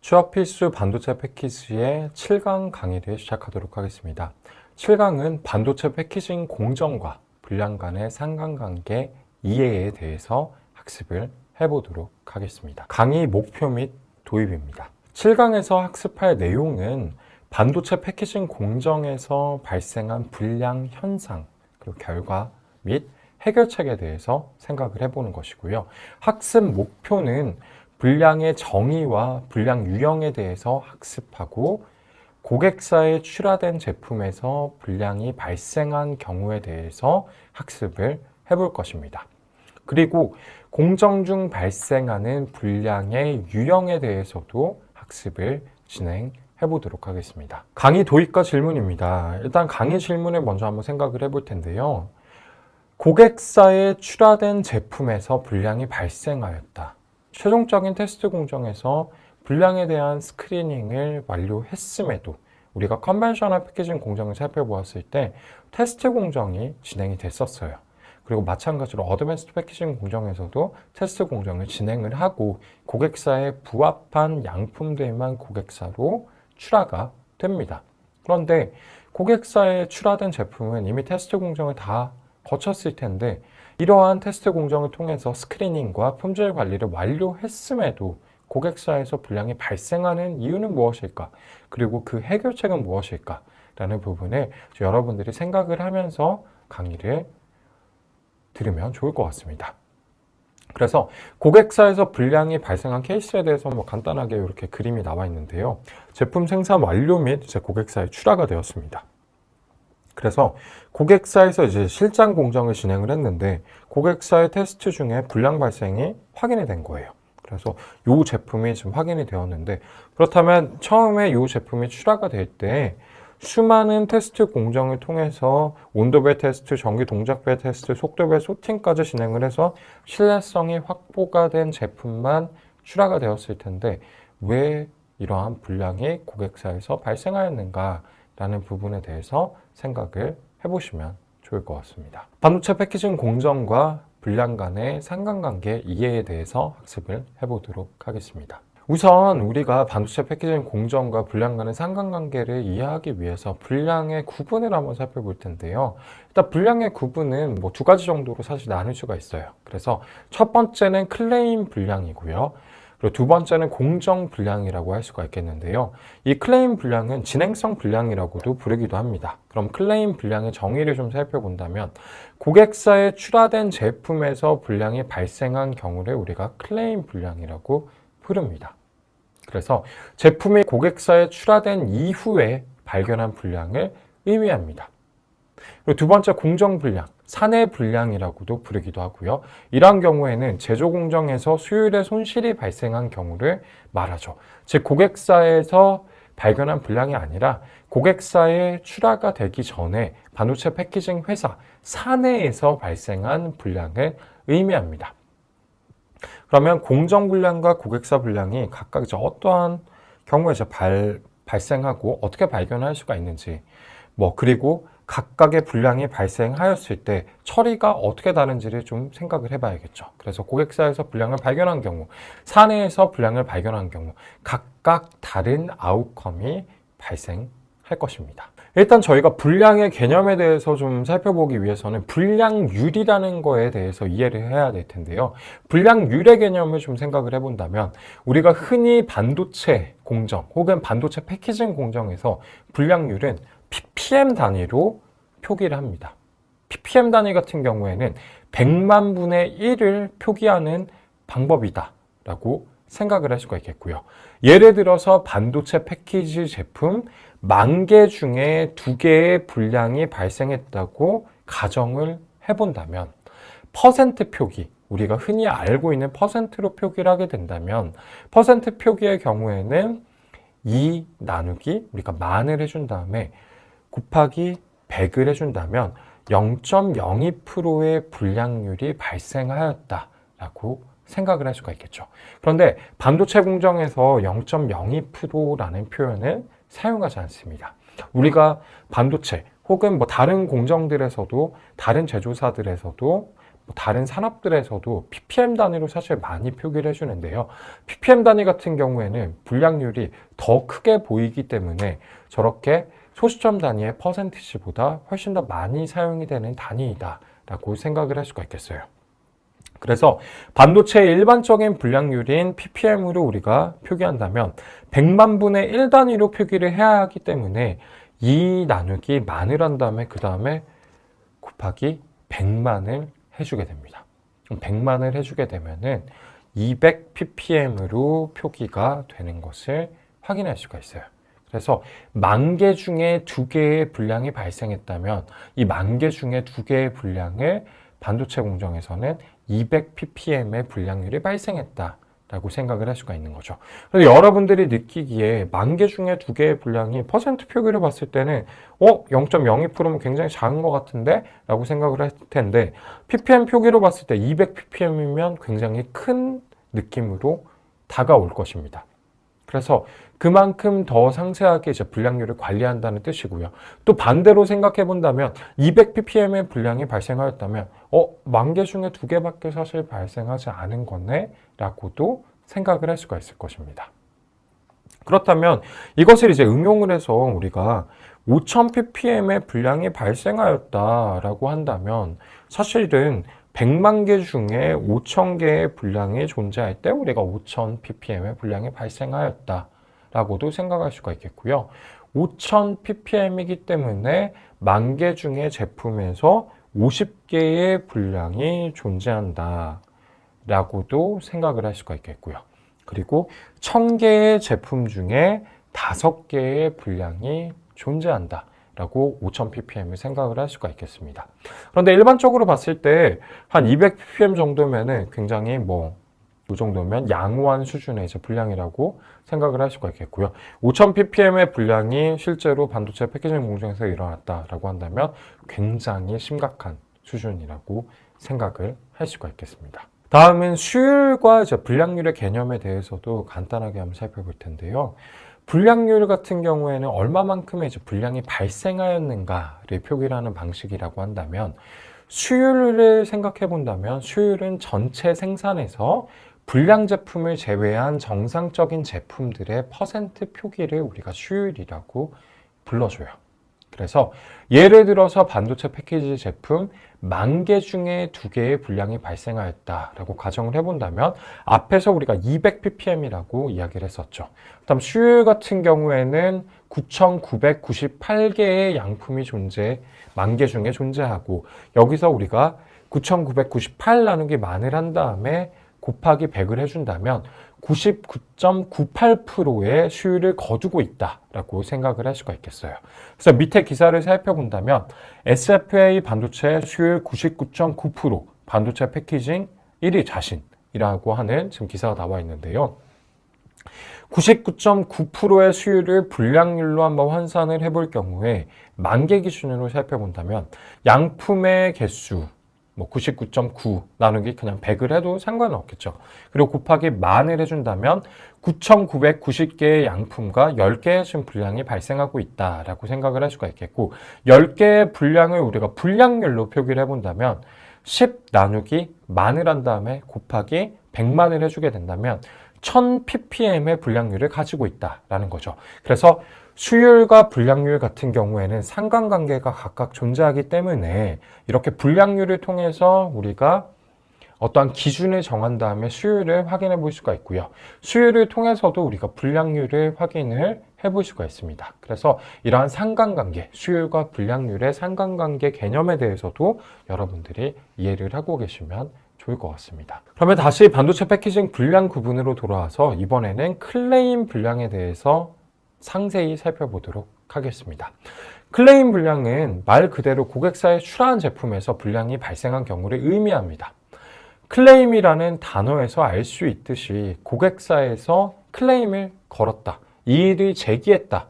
취업 필수 반도체 패키지의 7강 강의를 시작하도록 하겠습니다. 7강은 반도체 패키징 공정과 분량 간의 상관관계 이해에 대해서 학습을 해보도록 하겠습니다. 강의 목표 및 도입입니다. 7강에서 학습할 내용은 반도체 패키징 공정에서 발생한 불량 현상, 그리고 결과 및 해결책에 대해서 생각을 해보는 것이고요. 학습 목표는 불량의 정의와 불량 유형에 대해서 학습하고 고객사에 출하된 제품에서 불량이 발생한 경우에 대해서 학습을 해볼 것입니다. 그리고 공정 중 발생하는 불량의 유형에 대해서도 학습을 진행해 보도록 하겠습니다. 강의 도입과 질문입니다. 일단 강의 질문을 먼저 한번 생각을 해볼 텐데요. 고객사에 출하된 제품에서 불량이 발생하였다. 최종적인 테스트 공정에서 불량에 대한 스크리닝을 완료했음에도 우리가 컨벤셔널 패키징 공정을 살펴보았을 때 테스트 공정이 진행이 됐었어요. 그리고 마찬가지로 어드밴스드 패키징 공정에서도 테스트 공정을 진행을 하고 고객사에 부합한 양품들만 고객사로 출하가 됩니다. 그런데 고객사에 출하된 제품은 이미 테스트 공정을 다 거쳤을 텐데 이러한 테스트 공정을 통해서 스크리닝과 품질 관리를 완료했음에도 고객사에서 불량이 발생하는 이유는 무엇일까? 그리고 그 해결책은 무엇일까? 라는 부분을 여러분들이 생각을 하면서 강의를 들으면 좋을 것 같습니다. 그래서 고객사에서 불량이 발생한 케이스에 대해서 간단하게 이렇게 그림이 나와 있는데요. 제품 생산 완료 및 이제 고객사에 출하가 되었습니다. 그래서 고객사에서 이제 실장 공정을 진행을 했는데 고객사의 테스트 중에 불량 발생이 확인이 된 거예요. 그래서 이 제품이 지금 확인이 되었는데 그렇다면 처음에 이 제품이 출하가 될 때 수많은 테스트 공정을 통해서 온도별 테스트, 전기 동작별 테스트, 속도별 소팅까지 진행을 해서 신뢰성이 확보가 된 제품만 출하가 되었을 텐데 왜 이러한 불량이 고객사에서 발생하였는가 라는 부분에 대해서 생각을 해보시면 좋을 것 같습니다. 반도체 패키징 공정과 불량 간의 상관관계 이해에 대해서 학습을 해보도록 하겠습니다. 우선 우리가 반도체 패키징 공정과 불량 간의 상관관계를 이해하기 위해서 불량의 구분을 한번 살펴볼 텐데요. 일단 불량의 구분은 두 가지 정도로 사실 나눌 수가 있어요. 그래서 첫 번째는 클레임 불량이고요. 그리고 두 번째는 공정 불량이라고 할 수가 있겠는데요. 이 클레임 불량은 진행성 불량이라고도 부르기도 합니다. 그럼 클레임 불량의 정의를 좀 살펴본다면 고객사에 출하된 제품에서 불량이 발생한 경우를 우리가 클레임 불량이라고 부릅니다. 그래서 제품이 고객사에 출하된 이후에 발견한 불량을 의미합니다. 그리고 두 번째 공정 불량, 사내 불량이라고도 부르기도 하고요. 이러한 경우에는 제조 공정에서 수율에 손실이 발생한 경우를 말하죠. 즉 고객사에서 발견한 불량이 아니라 고객사에 출하가 되기 전에 반도체 패키징 회사 사내에서 발생한 불량을 의미합니다. 그러면 공정 불량과 고객사 불량이 각각 이제 어떠한 경우에 이제 발생하고 어떻게 발견할 수가 있는지, 그리고 각각의 불량이 발생하였을 때 처리가 어떻게 다른지를 좀 생각을 해봐야겠죠. 그래서 고객사에서 불량을 발견한 경우, 사내에서 불량을 발견한 경우 각각 다른 아웃컴이 발생할 것입니다. 일단 저희가 불량의 개념에 대해서 좀 살펴보기 위해서는 불량률이라는 거에 대해서 이해를 해야 될 텐데요. 불량률의 개념을 좀 생각을 해본다면 우리가 흔히 반도체 공정 혹은 반도체 패키징 공정에서 불량률은 ppm 단위로 표기를 합니다. ppm 단위 같은 경우에는 100만 분의 1을 표기하는 방법이다 라고 생각을 할 수가 있겠고요. 예를 들어서 반도체 패키지 제품 10,000개 중에 2개의 불량이 발생했다고 가정을 해본다면 퍼센트 표기, 우리가 흔히 알고 있는 퍼센트로 표기를 하게 된다면 퍼센트 표기의 경우에는 2 나누기 우리가 만을 해준 다음에 곱하기 100을 해준다면 0.02%의 불량률이 발생하였다라고 생각을 할 수가 있겠죠. 그런데 반도체 공정에서 0.02%라는 표현을 사용하지 않습니다. 우리가 반도체 혹은 다른 공정들에서도 다른 제조사들에서도 다른 산업들에서도 ppm 단위로 사실 많이 표기를 해주는데요. ppm 단위 같은 경우에는 불량률이 더 크게 보이기 때문에 저렇게 소수점 단위의 퍼센티지보다 훨씬 더 많이 사용이 되는 단위이다라고 생각을 할 수가 있겠어요. 그래서 반도체의 일반적인 불량률인 ppm으로 우리가 표기한다면 100만 분의 1 단위로 표기를 해야 하기 때문에 2 나누기 만을 한 다음에 그 다음에 곱하기 100만을 해주게 됩니다. 100만을 해주게 되면은 200 ppm으로 표기가 되는 것을 확인할 수가 있어요. 그래서 10,000개 중에 2개의 불량이 발생했다면 이 10,000개 중에 2개의 불량을 반도체 공정에서는 200 ppm의 불량률이 발생했다라고 생각을 할 수가 있는 거죠. 그래서 여러분들이 느끼기에 10,000개 중에 2개의 불량이 퍼센트 표기를 봤을 때는 0.02%면 굉장히 작은 것 같은데? 라고 생각을 할 텐데 ppm 표기로 봤을 때 200 ppm이면 굉장히 큰 느낌으로 다가올 것입니다. 그래서 그만큼 더 상세하게 이제 불량률을 관리한다는 뜻이고요. 또 반대로 생각해 본다면 200 ppm의 불량이 발생하였다면 10,000개 중에 2개밖에 사실 발생하지 않은 거네? 라고도 생각을 할 수가 있을 것입니다. 그렇다면 이것을 이제 응용을 해서 우리가 5,000 ppm의 불량이 발생하였다라고 한다면 사실은 100만 개 중에 5,000개의 불량이 존재할 때 우리가 5,000 ppm의 불량이 발생하였다라고도 생각할 수가 있겠고요. 5,000 ppm이기 때문에 10,000개 중에 제품에서 50개의 불량이 존재한다라고도 생각을 할 수가 있겠고요. 그리고 1,000개의 제품 중에 5개의 불량이 존재한다. 라고 5,000 ppm을 생각을 할 수가 있겠습니다. 그런데 일반적으로 봤을 때 한 200 ppm 정도면은 굉장히 이 정도면 양호한 수준의 이제 불량이라고 생각을 할 수가 있겠고요. 5,000 ppm의 불량이 실제로 반도체 패키징 공정에서 일어났다라고 한다면 굉장히 심각한 수준이라고 생각을 할 수가 있겠습니다. 다음은 수율과 이제 불량률의 개념에 대해서도 간단하게 한번 살펴볼 텐데요. 불량률 같은 경우에는 얼마만큼의 이제 불량이 발생하였는가를 표기를 하는 방식이라고 한다면 수율을 생각해 본다면 수율은 전체 생산에서 불량 제품을 제외한 정상적인 제품들의 퍼센트 표기를 우리가 수율이라고 불러줘요. 그래서 예를 들어서 반도체 패키지 제품 10,000개 중에 2개의 불량이 발생하였다라고 가정을 해본다면 앞에서 우리가 200 ppm이라고 이야기를 했었죠. 그다음 수율 같은 경우에는 9,998개의 양품이 10,000개 중에 존재하고 여기서 우리가 9,998 나누기 만을 한 다음에 곱하기 100을 해준다면 99.98%의 수율을 거두고 있다라고 생각을 할 수가 있겠어요. 그래서 밑에 기사를 살펴본다면 SFA 반도체 수율 99.9%, 반도체 패키징 1위 자신이라고 하는 지금 기사가 나와 있는데요. 99.9%의 수율을 불량률로 한번 환산을 해볼 경우에 10,000개 기준으로 살펴본다면 양품의 개수 99.9 나누기 그냥 100을 해도 상관은 없겠죠. 그리고 곱하기 만을 해준다면 9,990개의 양품과 10개의 지금 불량이 발생하고 있다라고 생각을 할 수가 있겠고 10개의 불량을 우리가 불량률로 표기를 해본다면 10 나누기 만을 한 다음에 곱하기 100만을 해주게 된다면 1000 ppm의 불량률을 가지고 있다라는 거죠. 그래서 수율과 불량률 같은 경우에는 상관관계가 각각 존재하기 때문에 이렇게 불량률을 통해서 우리가 어떠한 기준을 정한 다음에 수율을 확인해 볼 수가 있고요. 수율을 통해서도 우리가 불량률을 확인을 해볼 수가 있습니다. 그래서 이러한 상관관계, 수율과 불량률의 상관관계 개념에 대해서도 여러분들이 이해를 하고 계시면 좋을 것 같습니다. 그러면 다시 반도체 패키징 불량 구분으로 돌아와서 이번에는 클레임 불량에 대해서 상세히 살펴보도록 하겠습니다. 클레임 불량은 말 그대로 고객사에 출하한 제품에서 불량이 발생한 경우를 의미합니다. 클레임이라는 단어에서 알 수 있듯이 고객사에서 클레임을 걸었다, 이의를 제기했다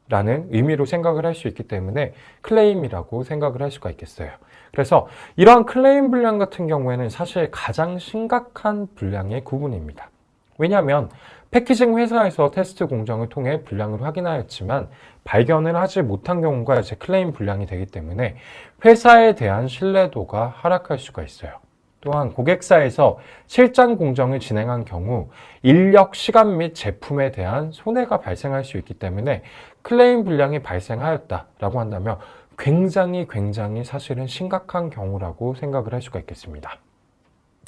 라는 의미로 생각을 할 수 있기 때문에 클레임이라고 생각을 할 수가 있겠어요. 그래서 이러한 클레임 불량 같은 경우에는 사실 가장 심각한 불량의 구분입니다. 왜냐하면 패키징 회사에서 테스트 공정을 통해 불량을 확인하였지만 발견을 하지 못한 경우가 이제 클레임 불량이 되기 때문에 회사에 대한 신뢰도가 하락할 수가 있어요. 또한 고객사에서 실장 공정을 진행한 경우 인력, 시간 및 제품에 대한 손해가 발생할 수 있기 때문에 클레임 불량이 발생하였다라고 한다면 굉장히 사실은 심각한 경우라고 생각을 할 수가 있겠습니다.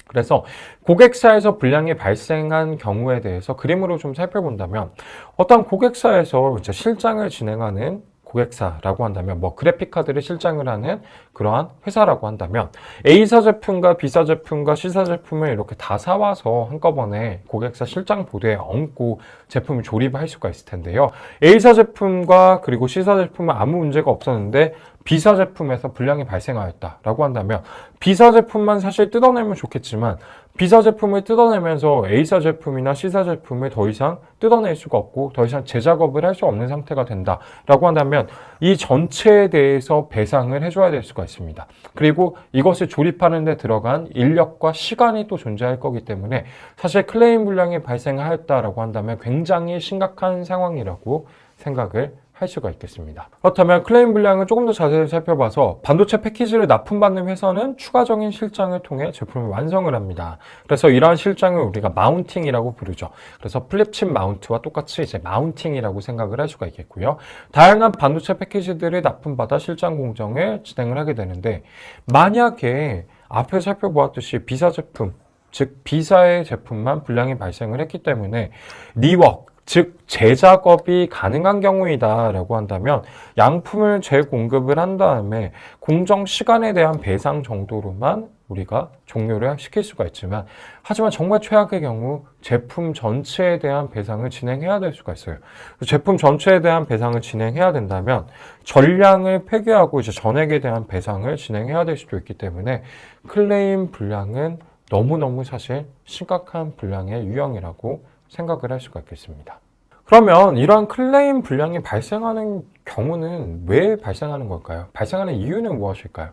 그래서 고객사에서 불량이 발생한 경우에 대해서 그림으로 좀 살펴본다면 어떤 고객사에서 이제 실장을 진행하는 고객사라고 한다면 뭐 그래픽카드를 실장을 하는 그러한 회사라고 한다면 A사 제품과 B사 제품과 C사 제품을 이렇게 다 사와서 한꺼번에 고객사 실장 보드에 얹고 제품을 조립할 수가 있을 텐데요. A사 제품과 그리고 C사 제품은 아무 문제가 없었는데 B사 제품에서 불량이 발생하였다라고 한다면 B사 제품만 사실 뜯어내면 좋겠지만 B사 제품을 뜯어내면서 A사 제품이나 C사 제품을 더 이상 뜯어낼 수가 없고 더 이상 재작업을 할 수 없는 상태가 된다라고 한다면 이 전체에 대해서 배상을 해줘야 될 수가 있습니다. 그리고 이것을 조립하는 데 들어간 인력과 시간이 또 존재할 거기 때문에 사실 클레임 불량이 발생하였다라고 한다면 굉장히 심각한 상황이라고 생각을 할 수가 있겠습니다. 그렇다면 클레임 불량을 조금 더 자세히 살펴봐서 반도체 패키지를 납품받는 회사는 추가적인 실장을 통해 제품을 완성을 합니다. 그래서 이러한 실장을 우리가 마운팅이라고 부르죠. 그래서 플립칩 마운트와 똑같이 이제 마운팅이라고 생각을 할 수가 있겠고요. 다양한 반도체 패키지들을 납품받아 실장 공정을 진행을 하게 되는데 만약에 앞에 살펴보았듯이 B사 제품, 즉 B사의 제품만 불량이 발생을 했기 때문에 리워크 즉 재작업이 가능한 경우이다 라고 한다면 양품을 재공급을 한 다음에 공정 시간에 대한 배상 정도로만 우리가 종료를 시킬 수가 있지만 하지만 정말 최악의 경우 제품 전체에 대한 배상을 진행해야 될 수가 있어요. 제품 전체에 대한 배상을 진행해야 된다면 전량을 폐기하고 이제 전액에 대한 배상을 진행해야 될 수도 있기 때문에 클레임 불량은 너무너무 사실 심각한 불량의 유형이라고 생각을 할 수가 있겠습니다. 그러면 이러한 클레임 불량이 발생하는 경우는 왜 발생하는 걸까요? 발생하는 이유는 무엇일까요?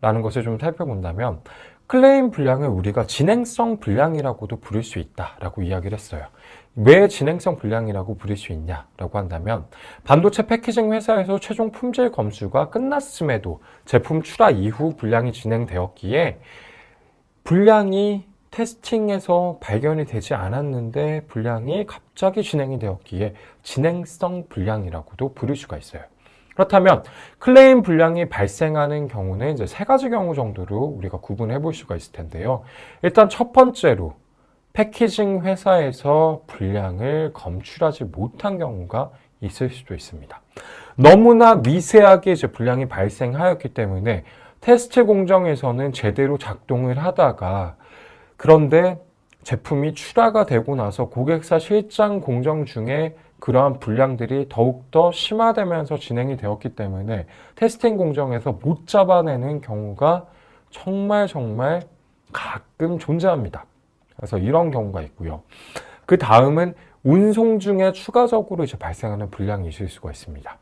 라는 것을 좀 살펴본다면 클레임 불량을 우리가 진행성 불량이라고도 부를 수 있다라고 이야기를 했어요. 왜 진행성 불량이라고 부를 수 있냐라고 한다면 반도체 패키징 회사에서 최종 품질 검수가 끝났음에도 제품 출하 이후 불량이 진행되었기에 불량이 테스팅에서 발견이 되지 않았는데 불량이 갑자기 진행이 되었기에 진행성 불량이라고도 부를 수가 있어요. 그렇다면 클레임 불량이 발생하는 경우는 이제 세 가지 경우 정도로 우리가 구분해 볼 수가 있을 텐데요. 일단 첫 번째로 패키징 회사에서 불량을 검출하지 못한 경우가 있을 수도 있습니다. 너무나 미세하게 이제 불량이 발생하였기 때문에 테스트 공정에서는 제대로 작동을 하다가 그런데 제품이 출하가 되고 나서 고객사 실장 공정 중에 그러한 불량들이 더욱더 심화되면서 진행이 되었기 때문에 테스팅 공정에서 못 잡아내는 경우가 정말 가끔 존재합니다. 그래서 이런 경우가 있고요. 그 다음은 운송 중에 추가적으로 이제 발생하는 불량이 있을 수가 있습니다.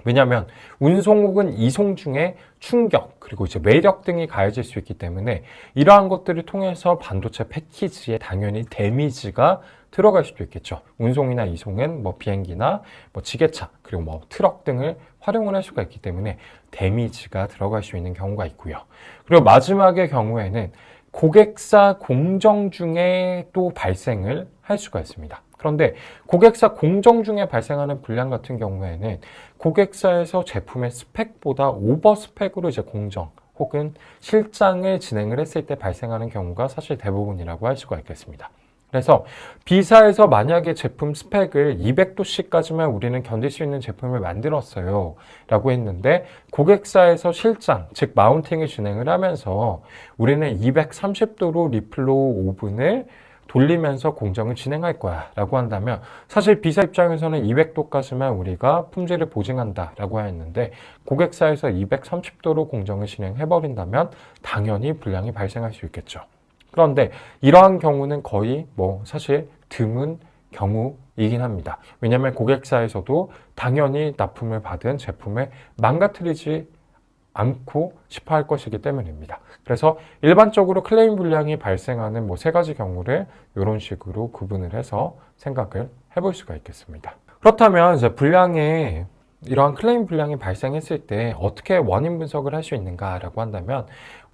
왜냐하면 운송 혹은 이송 중에 충격 그리고 이제 매력 등이 가해질 수 있기 때문에 이러한 것들을 통해서 반도체 패키지에 당연히 데미지가 들어갈 수도 있겠죠. 운송이나 이송은 뭐 비행기나 뭐 지게차 그리고 뭐 트럭 등을 활용을 할 수가 있기 때문에 데미지가 들어갈 수 있는 경우가 있고요. 그리고 마지막의 경우에는 고객사 공정 중에 또 발생을 할 수가 있습니다. 그런데 고객사 공정 중에 발생하는 불량 같은 경우에는 고객사에서 제품의 스펙보다 오버 스펙으로 이제 공정 혹은 실장을 진행을 했을 때 발생하는 경우가 사실 대부분이라고 할 수가 있겠습니다. 그래서 B사에서 만약에 제품 스펙을 200도씨까지만 우리는 견딜 수 있는 제품을 만들었어요 라고 했는데 고객사에서 실장, 즉 마운팅을 진행을 하면서 우리는 230도로 리플로우 오븐을 돌리면서 공정을 진행할 거야 라고 한다면 사실 B사 입장에서는 200도까지만 우리가 품질을 보증한다 라고 했는데 고객사에서 230도로 공정을 진행해버린다면 당연히 불량이 발생할 수 있겠죠. 그런데 이러한 경우는 거의 사실 드문 경우이긴 합니다. 왜냐하면 고객사에서도 당연히 납품을 받은 제품을 망가뜨리지 않고 싶어 할 것이기 때문입니다. 그래서 일반적으로 클레임 불량이 발생하는 세 가지 경우를 이런 식으로 구분을 해서 생각을 해볼 수가 있겠습니다. 그렇다면 이제 이러한 클레임 불량이 발생했을 때 어떻게 원인 분석을 할 수 있는가라고 한다면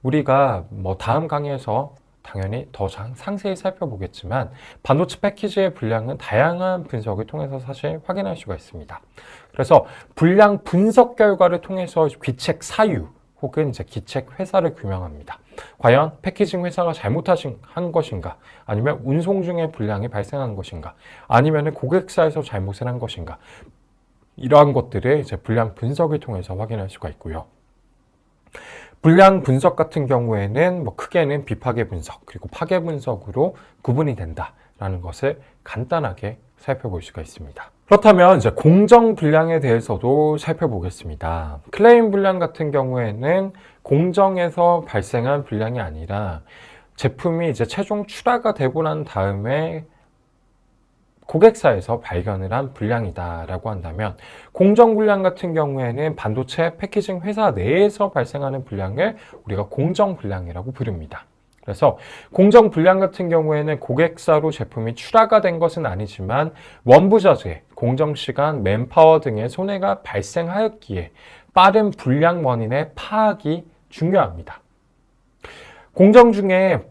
우리가 다음 강의에서 당연히 더 상세히 살펴보겠지만 반도체 패키지의 불량은 다양한 분석을 통해서 사실 확인할 수가 있습니다. 그래서 불량 분석 결과를 통해서 귀책 사유 혹은 이제 귀책 회사를 규명합니다. 과연 패키징 회사가 잘못한 것인가, 아니면 운송 중에 불량이 발생한 것인가, 아니면 고객사에서 잘못을 한 것인가, 이러한 것들을 이제 불량 분석을 통해서 확인할 수가 있고요. 불량 분석 같은 경우에는 크게는 비파괴 분석 그리고 파괴 분석으로 구분이 된다라는 것을 간단하게 살펴볼 수가 있습니다. 그렇다면 이제 공정 불량에 대해서도 살펴보겠습니다. 클레임 불량 같은 경우에는 공정에서 발생한 불량이 아니라 제품이 이제 최종 출하가 되고 난 다음에 고객사에서 발견을 한 불량이다라고 한다면, 공정 불량 같은 경우에는 반도체 패키징 회사 내에서 발생하는 불량을 우리가 공정 불량이라고 부릅니다. 그래서 공정 불량 같은 경우에는 고객사로 제품이 출하가 된 것은 아니지만 원부자재, 공정시간, 맨파워 등의 손해가 발생하였기에 빠른 불량 원인의 파악이 중요합니다. 공정 중에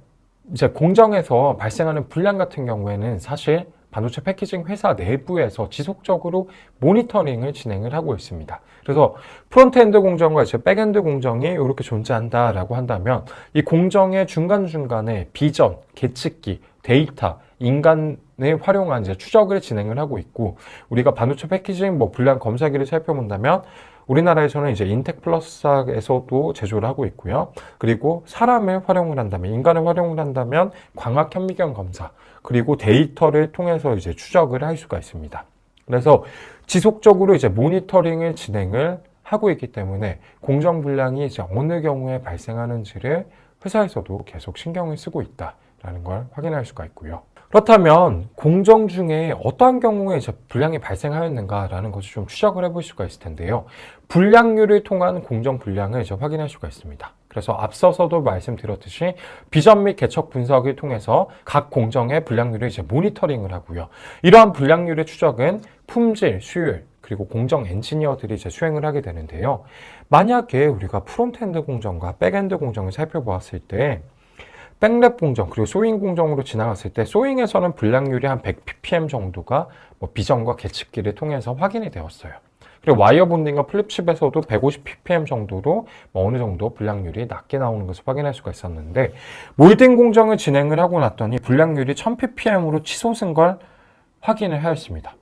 이제 공정에서 발생하는 불량 같은 경우에는 사실 반도체 패키징 회사 내부에서 지속적으로 모니터링을 진행을 하고 있습니다. 그래서 프론트엔드 공정과 이제 백엔드 공정이 이렇게 존재한다라고 한다면 이 공정의 중간중간에 비전, 계측기, 데이터, 인간을 활용한 이제 추적을 진행을 하고 있고, 우리가 반도체 패키징 불량 검사기를 살펴본다면 우리나라에서는 이제 인텍플러스에서도 제조를 하고 있고요. 그리고 사람을 활용을 한다면, 인간을 활용을 한다면 광학 현미경 검사, 그리고 데이터를 통해서 이제 추적을 할 수가 있습니다. 그래서 지속적으로 이제 모니터링을 진행을 하고 있기 때문에 공정 불량이 이제 어느 경우에 발생하는지를 회사에서도 계속 신경을 쓰고 있다라는 걸 확인할 수가 있고요. 그렇다면 공정 중에 어떠한 경우에 이제 불량이 발생하였는가라는 것을 좀 추적을 해볼 수가 있을 텐데요. 불량률을 통한 공정 불량을 이제 확인할 수가 있습니다. 그래서 앞서서도 말씀드렸듯이 비전 및 개척 분석을 통해서 각 공정의 불량률을 이제 모니터링을 하고요. 이러한 불량률의 추적은 품질, 수율, 그리고 공정 엔지니어들이 이제 수행을 하게 되는데요. 만약에 우리가 프론트엔드 공정과 백엔드 공정을 살펴보았을 때 백랩 공정 그리고 소잉 공정으로 지나갔을 때 소잉에서는 불량률이 한 100ppm 정도가 비전과 계측기를 통해서 확인이 되었어요. 그리고 와이어 본딩과 플립칩에서도 150ppm 정도로 어느 정도 불량률이 낮게 나오는 것을 확인할 수가 있었는데, 몰딩 공정을 진행을 하고 났더니 불량률이 1000ppm으로 치솟은 걸 확인을 하였습니다.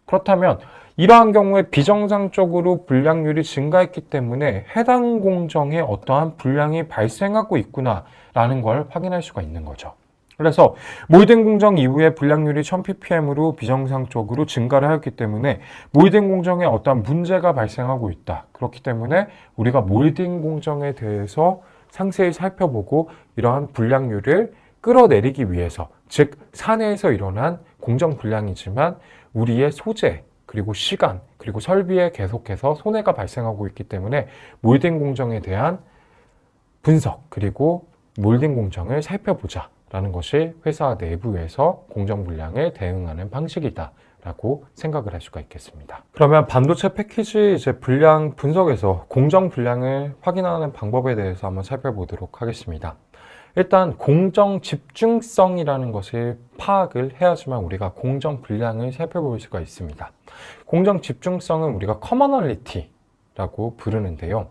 그렇다면 이러한 경우에 비정상적으로 불량률이 증가했기 때문에 해당 공정에 어떠한 불량이 발생하고 있구나라는 걸 확인할 수가 있는 거죠. 그래서 몰딩 공정 이후에 불량률이 1000ppm으로 비정상적으로 증가를 하였기 때문에 몰딩 공정에 어떠한 문제가 발생하고 있다. 그렇기 때문에 우리가 몰딩 공정에 대해서 상세히 살펴보고 이러한 불량률을 끌어내리기 위해서, 즉 사내에서 일어난 공정 불량이지만 우리의 소재, 그리고 시간, 그리고 설비에 계속해서 손해가 발생하고 있기 때문에 몰딩 공정에 대한 분석, 그리고 몰딩 공정을 살펴보자 라는 것이 회사 내부에서 공정 불량에 대응하는 방식이다라고 생각을 할 수가 있겠습니다. 그러면 반도체 패키지 이제 불량 분석에서 공정 불량을 확인하는 방법에 대해서 한번 살펴보도록 하겠습니다. 일단 공정 집중성이라는 것을 파악을 해야지만 우리가 공정 불량을 살펴볼 수가 있습니다. 공정 집중성은 우리가 커머널리티라고 부르는데요.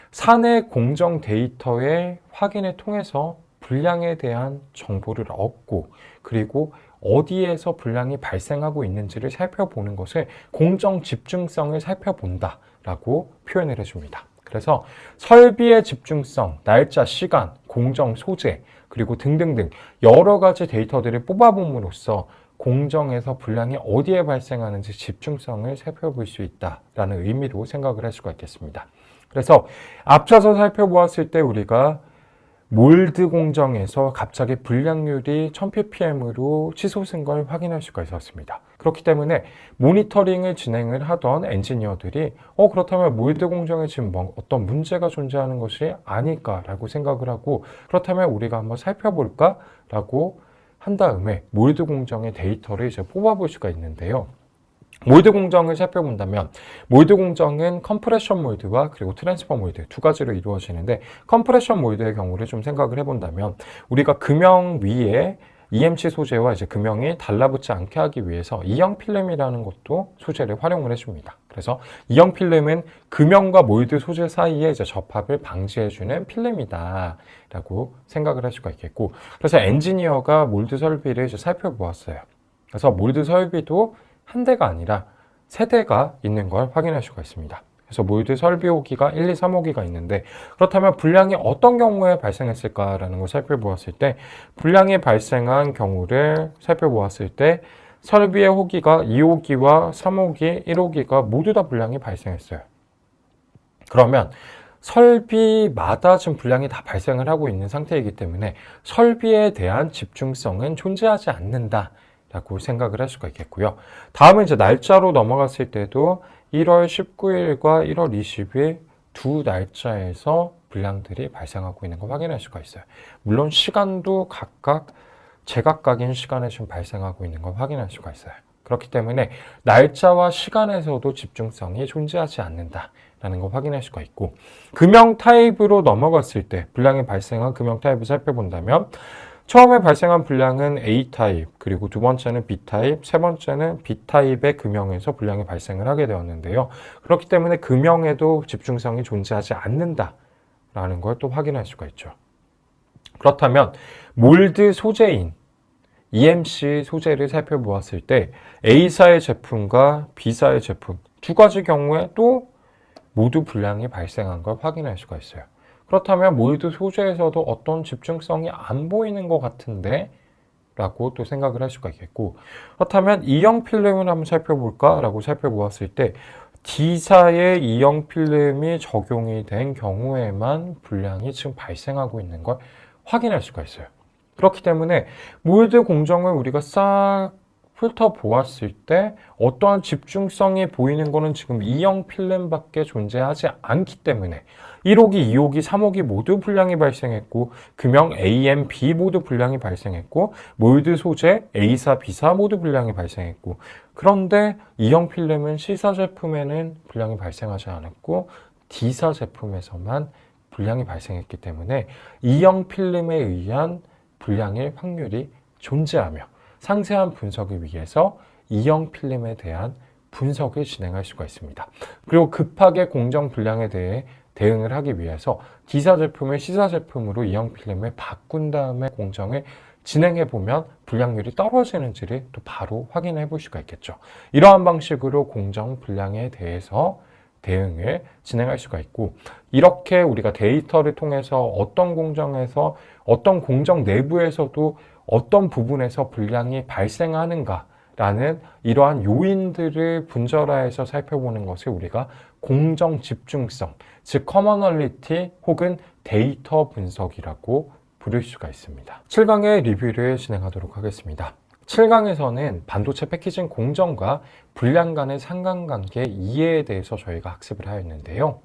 사내 공정 데이터의 확인을 통해서 불량에 대한 정보를 얻고, 그리고 어디에서 불량이 발생하고 있는지를 살펴보는 것을 공정 집중성을 살펴본다라고 표현을 해줍니다. 그래서 설비의 집중성, 날짜, 시간, 공정 소재, 그리고 등등등 여러 가지 데이터들을 뽑아봄으로써 공정에서 불량이 어디에 발생하는지 집중성을 살펴볼 수 있다라는 의미로 생각을 할 수가 있겠습니다. 그래서 앞서서 살펴보았을 때 우리가 몰드 공정에서 갑자기 불량률이 1000ppm으로 치솟은 걸 확인할 수가 있었습니다. 그렇기 때문에 모니터링을 진행을 하던 엔지니어들이 그렇다면 몰드 공정에 지금 어떤 문제가 존재하는 것이 아닐까라고 생각을 하고, 그렇다면 우리가 한번 살펴볼까라고 한 다음에 몰드 공정의 데이터를 이제 뽑아볼 수가 있는데요. 몰드 공정을 살펴본다면 몰드 공정은 컴프레션 몰드와 그리고 트랜스퍼 몰드 두 가지로 이루어지는데, 컴프레션 몰드의 경우를 좀 생각을 해본다면 우리가 금형 위에 EMC 소재와 이제 금형이 달라붙지 않게 하기 위해서 E형 필름이라는 것도 소재를 활용을 해줍니다. 그래서 E형 필름은 금형과 몰드 소재 사이에 이제 접합을 방지해주는 필름이다 라고 생각을 할 수가 있겠고, 그래서 엔지니어가 몰드 설비를 이제 살펴보았어요. 그래서 몰드 설비도 한 대가 아니라 세 대가 있는 걸 확인할 수가 있습니다. 그래서 몰드 설비 호기가 1, 2, 3호기가 있는데, 그렇다면 불량이 어떤 경우에 발생했을까라는 걸 살펴보았을 때, 불량이 발생한 경우를 살펴보았을 때 설비의 호기가 2호기와 3호기, 1호기가 모두 다 불량이 발생했어요. 그러면 설비마다 지금 불량이 다 발생을 하고 있는 상태이기 때문에 설비에 대한 집중성은 존재하지 않는다 라고 생각을 할 수가 있겠고요. 다음은 이제 날짜로 넘어갔을 때도 1월 19일과 1월 20일 두 날짜에서 불량들이 발생하고 있는 걸 확인할 수가 있어요. 물론 시간도 각각 제각각인 시간에 지금 발생하고 있는 걸 확인할 수가 있어요. 그렇기 때문에 날짜와 시간에서도 집중성이 존재하지 않는다라는 걸 확인할 수가 있고, 금형 타입으로 넘어갔을 때 불량이 발생한 금형 타입을 살펴본다면 처음에 발생한 불량은 A타입, 그리고 두 번째는 B타입, 세 번째는 B타입의 금형에서 불량이 발생을 하게 되었는데요. 그렇기 때문에 금형에도 집중성이 존재하지 않는다라는 걸 또 확인할 수가 있죠. 그렇다면 몰드 소재인 EMC 소재를 살펴보았을 때 A사의 제품과 B사의 제품 두 가지 경우에 또 모두 불량이 발생한 걸 확인할 수가 있어요. 그렇다면 몰드 소재에서도 어떤 집중성이 안 보이는 것 같은데 라고 또 생각을 할 수가 있겠고, 그렇다면 E형 필름을 한번 살펴볼까 라고 살펴보았을 때 D사의 E형 필름이 적용이 된 경우에만 불량이 지금 발생하고 있는 걸 확인할 수가 있어요. 그렇기 때문에 몰드 공정을 우리가 싹 훑어보았을 때 어떠한 집중성이 보이는 거는 지금 E형 필름밖에 존재하지 않기 때문에 1호기, 2호기, 3호기 모두 불량이 발생했고, 금형 A, M, B 모두 불량이 발생했고, 몰드 소재 A사, B사 모두 불량이 발생했고, 그런데 E형 필름은 C사 제품에는 불량이 발생하지 않았고 D사 제품에서만 불량이 발생했기 때문에 E형 필름에 의한 불량의 확률이 존재하며, 상세한 분석을 위해서 E형 필름에 대한 분석을 진행할 수가 있습니다. 그리고 급하게 공정 불량에 대해 대응을 하기 위해서 D사 제품을 C사 제품으로 E형 필름을 바꾼 다음에 공정을 진행해 보면 불량률이 떨어지는지를 또 바로 확인해 볼 수가 있겠죠. 이러한 방식으로 공정 불량에 대해서 대응을 진행할 수가 있고, 이렇게 우리가 데이터를 통해서 어떤 공정에서 어떤 공정 내부에서도 어떤 부분에서 불량이 발생하는가 라는 이러한 요인들을 분절화해서 살펴보는 것을 우리가 공정 집중성, 즉 커머널리티 혹은 데이터 분석이라고 부를 수가 있습니다. 7강의 리뷰를 진행하도록 하겠습니다. 7강에서는 반도체 패키징 공정과 불량 간의 상관관계 이해에 대해서 저희가 학습을 하였는데요.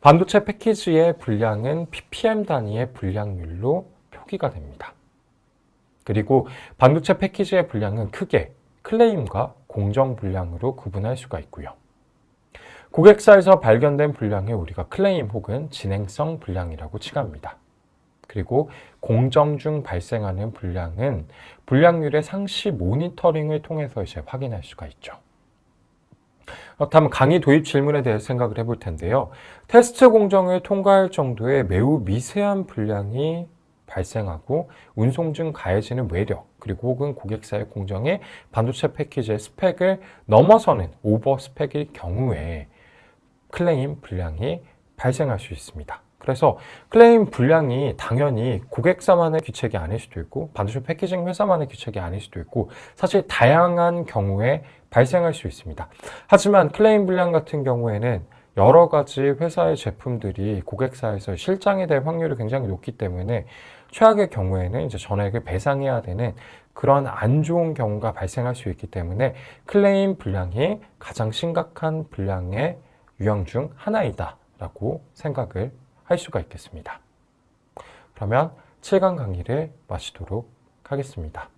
반도체 패키지의 불량은 ppm 단위의 불량률로 표기가 됩니다. 그리고 반도체 패키지의 불량은 크게 클레임과 공정 불량으로 구분할 수가 있고요. 고객사에서 발견된 불량을 우리가 클레임 혹은 진행성 불량이라고 칭합니다. 그리고 공정 중 발생하는 불량은 불량률의 상시 모니터링을 통해서 이제 확인할 수가 있죠. 그렇다면 강의 도입 질문에 대해서 생각을 해볼 텐데요. 테스트 공정을 통과할 정도의 매우 미세한 불량이 발생하고 운송 중 가해지는 외력, 그리고 혹은 고객사의 공정에 반도체 패키지의 스펙을 넘어서는 오버 스펙일 경우에 클레임 불량이 발생할 수 있습니다. 그래서 클레임 불량이 당연히 고객사만의 귀책이 아닐 수도 있고 반도체 패키징 회사만의 귀책이 아닐 수도 있고 사실 다양한 경우에 발생할 수 있습니다. 하지만 클레임 불량 같은 경우에는 여러 가지 회사의 제품들이 고객사에서 실장이 될 확률이 굉장히 높기 때문에 최악의 경우에는 이제 전액을 배상해야 되는 그런 안 좋은 경우가 발생할 수 있기 때문에 클레임 불량이 가장 심각한 불량의 유형 중 하나이다 라고 생각을 할 수가 있겠습니다. 그러면 7강 강의를 마치도록 하겠습니다.